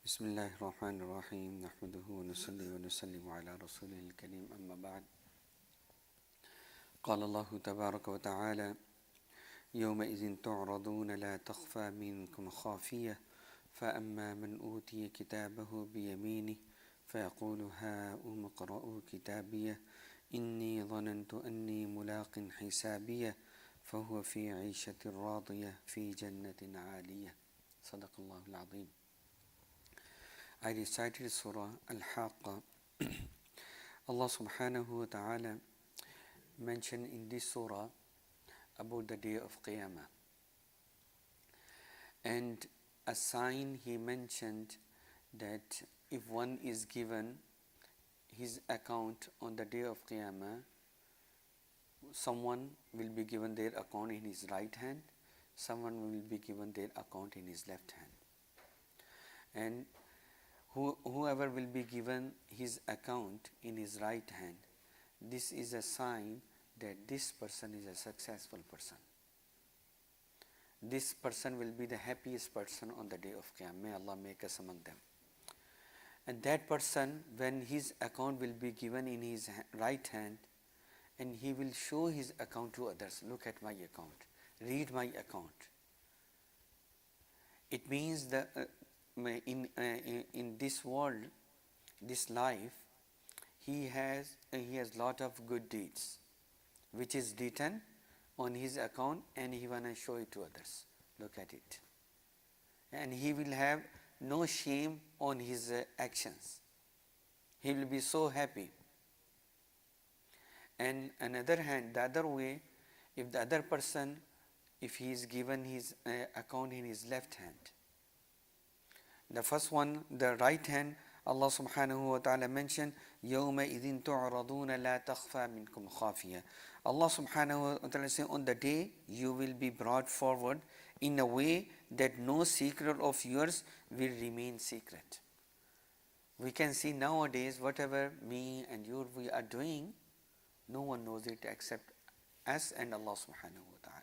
بسم الله الرحمن الرحيم نحمده ونصلي ونسلم على رسوله الكريم أما بعد قال الله تبارك وتعالى يومئذ تعرضون لا تخفى منكم خافية فأما من أوتي كتابه بيمينه فيقول هاؤم اقرءوا كتابيه إني ظننت أني ملاق حسابيه فهو في عيشة راضية في جنة عالية صدق الله العظيم. I recited Surah Al-Haqqa. Allah subhanahu wa ta'ala mentioned in this surah about the day of Qiyamah. And a sign he mentioned that if one is given his account on the day of Qiyamah, someone will be given their account in his right hand, someone will be given their account in his left hand. And whoever will be given his account in his right hand, this is a sign that this person is a successful person. This person will be the happiest person on the day of Qiyamah. May Allah make us among them. And that person, when his account will be given in his right hand, and he will show his account to others, look at my account, read my account. It means that in this world, this life, he has lot of good deeds, which is written on his account, and he wanna show it to others. Look at it, and he will have no shame on his actions. He will be so happy. And another hand, the other way, if the other person, if he is given his account in his left hand. The first one, the right hand, Allah subhanahu wa ta'ala mentioned, يَوْمَئِذٍ تُعْرَضُونَ لَا تَخْفَى مِنْكُمْ خَافِيَةٌ. Allah subhanahu wa ta'ala says, on the day you will be brought forward in a way that no secret of yours will remain secret. We can see nowadays whatever me and you we are doing, no one knows it except us and Allah subhanahu wa ta'ala.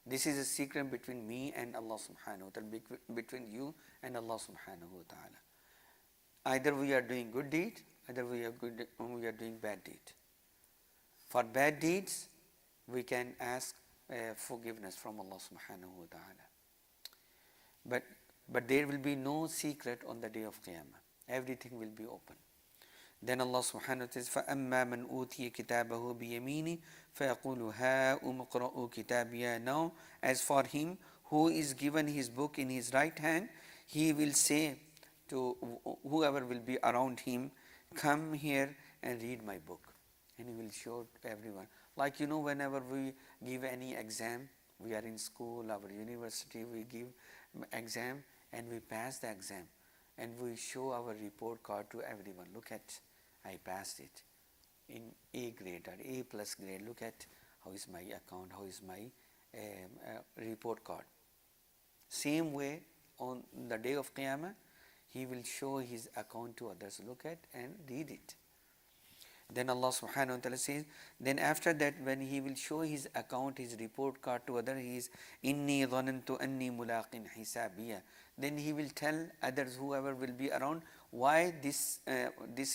This is a secret between me and Allah subhanahu wa ta'ala, between you and Allah subhanahu wa ta'ala. Either we are doing good deed, either we are doing bad deed. For bad deeds, we can ask forgiveness from Allah subhanahu wa ta'ala. But there will be no secret on the day of Qiyamah. Everything will be open. Then Allah subhanahu wa ta'ala says, فَأَمَّا مَنْ أُوتِيَ كِتَابَهُ بِيَمِينِهِ فَيَقُولُ هَاؤُمُ اقْرَءُوا كِتَابِيَهْ. Now, as for him who is given his book in his right hand, he will say to whoever will be around him, come here and read my book. And he will show to everyone. Like whenever we give any exam, we are in school, our university, we give exam and we pass the exam. And we show our report card to everyone. Look at, I passed it in A grade or A plus grade. Look at how is my account, how is my report card. Same way on the day of Qiyamah, he will show his account to others. Look at and read it. Then Allah subhanahu wa ta'ala says, then after that when he will show his account, his report card to others, he is inni dhanantu anni mulaqin hisabiyya. Then he will tell others, whoever will be around, why this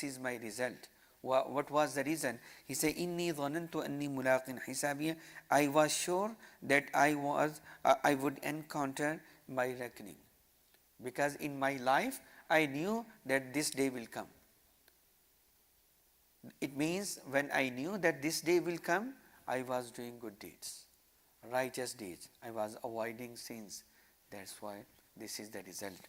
is my result. What was the reason? He said, inni dhanantu anni mulaqin hisabiyya. I was sure that I would encounter my reckoning. Because in my life, I knew that this day will come. It means when I knew that this day will come, I was doing good deeds, righteous deeds. I was avoiding sins. That's why this is the result.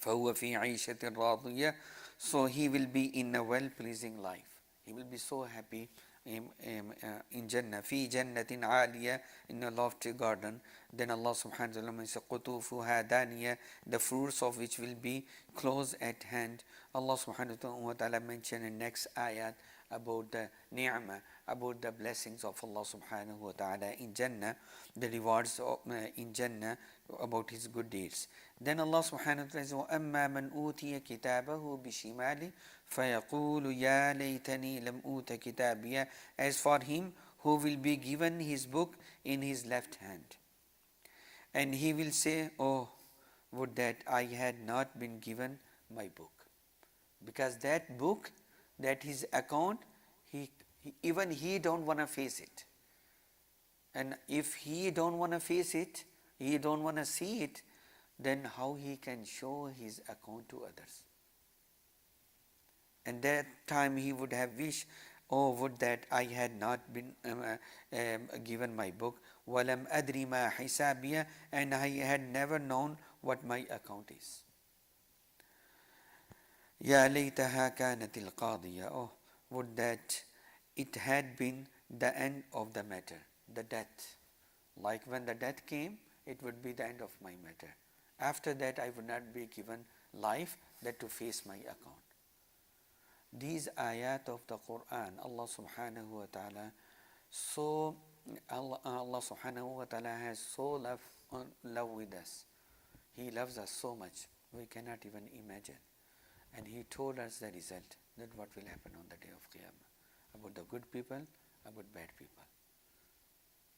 فَهُوَ فِي عَيْشَةٍ رَاضِيَةٍ. So he will be in a well-pleasing life. He will be so happy in Jannah. فِي جَنَّةٍ عَالِيَةٍ. In a lofty garden. Then Allah subhanahu wa ta'ala says, قُطُوفُهَا دَانِيَةٍ. The fruits of which will be close at hand. Allah subhanahu wa ta'ala mentioned in next ayat about the ni'mah, about the blessings of Allah subhanahu wa ta'ala in Jannah, the rewards in Jannah about his good deeds. Then Allah subhanahu wa ta'ala says, وَأَمَّا مَنْ أُوتِيَ كِتَابَهُ بِشِمَالِهِ فَيَقُولُ يَا لَيْتَنِي لَمْ أُوتَ كِتَابِيَهْ. As for him who will be given his book in his left hand, and he will say, oh, would that I had not been given my book. Because that book, that his account, even he don't want to face it. And if he don't want to face it, he don't want to see it, then how he can show his account to others? And that time he would have wished, oh, would that I had not been given my book, walam adri ma hisabiya, and I had never known what my account is. Ya laytaha kanatil qadiya, oh, would that it had been the end of the matter, the death. Like when the death came, it would be the end of my matter. After that, I would not be given life that to face my account. These ayat of the Quran, Allah subhanahu wa ta'ala, Allah subhanahu wa ta'ala has so love with us. He loves us so much, we cannot even imagine. And He told us the result, that what will happen on the day of Qiyamah, about the good people, about bad people.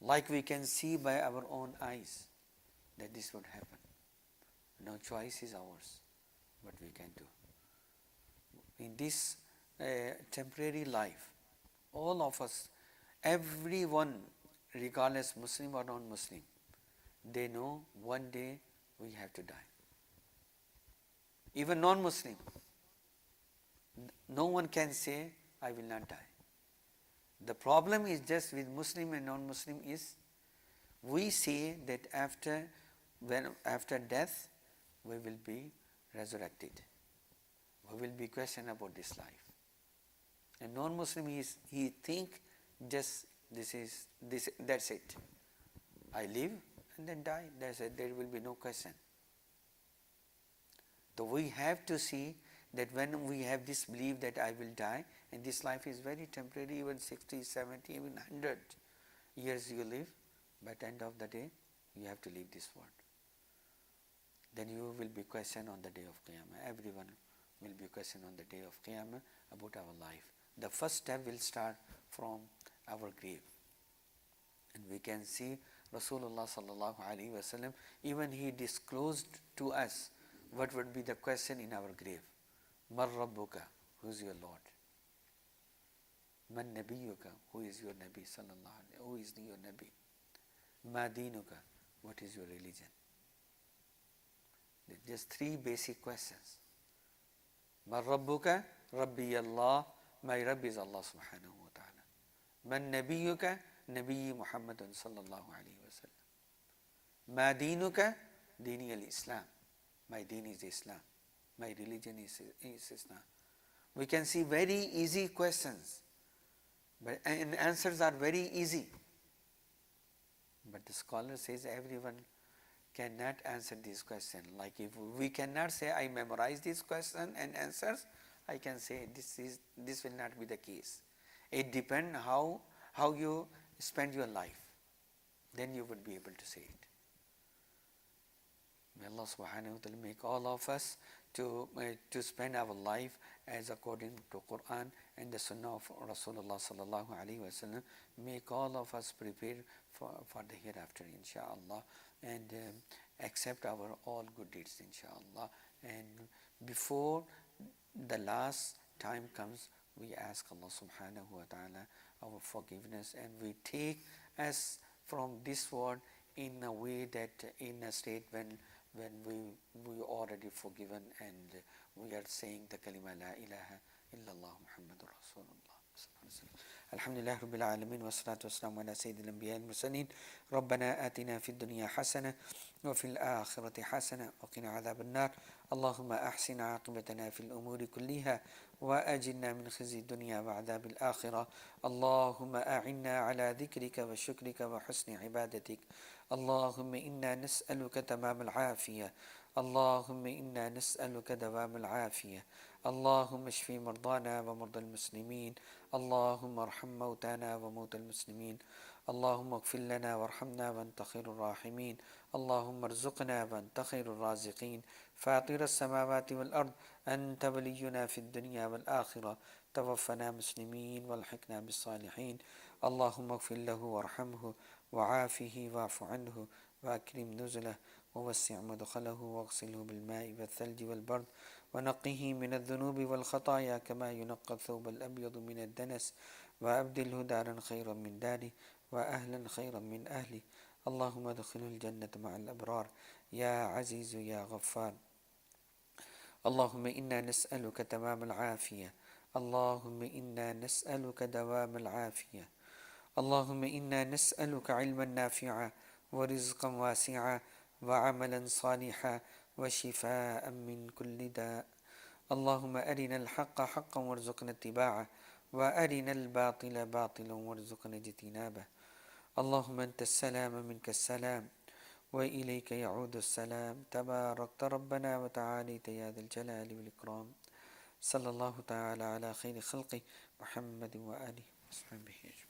Like we can see by our own eyes that this would happen. No choice is ours, what we can do. In this temporary life, all of us, everyone, regardless Muslim or non-Muslim, they know one day we have to die. Even non-Muslim, no one can say, I will not die. The problem is just with Muslim and non-Muslim is, we say that after death, we will be resurrected. We will be questioned about this life. And non-Muslim, he think just that's it. I live and then die. That's it. There will be no question. So we have to see that when we have this belief that I will die, and this life is very temporary, even 60, 70, even 100 years you live, but at the end of the day, you have to leave this world. Then you will be questioned on the day of Qiyamah. Everyone will be questioned on the day of Qiyamah about our life. The first step will start from our grave. And we can see Rasulullah sallallahu alaihi wasallam, even he disclosed to us what would be the question in our grave. Mar Rabbuka, who is your Lord? Man Nabiyuka, who is your Nabi sallallahu alaihi, who is your Nabi? Ma Dinuka, what is your religion? Just three basic questions. Man Rabbuka, Rabbi Allah, my Rabbi is Allah subhanahu wa ta'ala. Man Nabiyuka, Nabi Muhammadun sallallahu alaihi wasallam. Ma Dinuka, Dini al-Islam. My deen is Islam. My religion is Islam. We can see very easy questions, and answers are very easy. But the scholar says everyone cannot answer this question. Like if we cannot say I memorize this question and answers, I can say this will not be the case. It depends how you spend your life. Then you would be able to say it. May Allah subhanahu wa ta'ala make all of us to spend our life as according to Quran and the Sunnah of Rasulullah sallallahu alaihi wasallam. Make all of us prepare for the hereafter, inshaAllah, and accept our all good deeds, inshaAllah. And before the last time comes, we ask Allah subhanahu wa ta'ala our forgiveness, and we take us from this world in a way that, in a state when we already forgiven, and we are saying the kalima la ilaha illallah Muhammadur Rasulullah. الحمد لله رب العالمين والصلاة والسلام على سيد الأنبياء المرسلين. ربنا آتنا في الدنيا حسنة وفي الآخرة حسنة وقنا عذاب النار. اللهم أحسن عاقبتنا في الأمور كلها وأجلنا من خزي الدنيا وعذاب الآخرة. اللهم أعنا على ذكرك وشكرك وحسن عبادتك. اللهم إنا نسألك تمام العافية. اللهم إنا نسألك دوام العافية. اللهم اشف مرضانا ومرضى المسلمين. اللهم ارحم موتانا وموتى المسلمين. اللهم اغفر لنا وارحمنا وانت خير الراحمين. اللهم ارزقنا وانت خير الرازقين. فاطر السماوات والأرض، أنت ولينا في الدنيا والآخرة. توفنا مسلمين والحقنا بالصالحين. اللهم اغفر له وارحمه وعافه واعف عنه وأكرم نزله ووسع مدخله واغسله بالماء والثلج والبرد ونقه من الذنوب والخطايا كما ينقى الثوب الأبيض من الدنس وأبدله دارا خيرا من داره وأهلا خيرا من أهله. اللهم ادخله الجنة مع الأبرار يا عزيز يا غفار. اللهم إنا نسألك تمام العافية. اللهم إنا نسألك دوام العافية. اللهم إنا نسألك علما نافعا ورزقا واسعا وعملا صالحا وشفاء من كل داء. اللهم أرنا الحق حقا وارزقنا اتباعه وأرنا الباطل باطلا وارزقنا اجتنابه. اللهم أنت السلام منك السلام وإليك يعود السلام. تباركت ربنا وتعاليت يا ذا الجلال والإكرام. صلى الله تعالى على خير خلقه محمد وآله وصحبه أجمعين.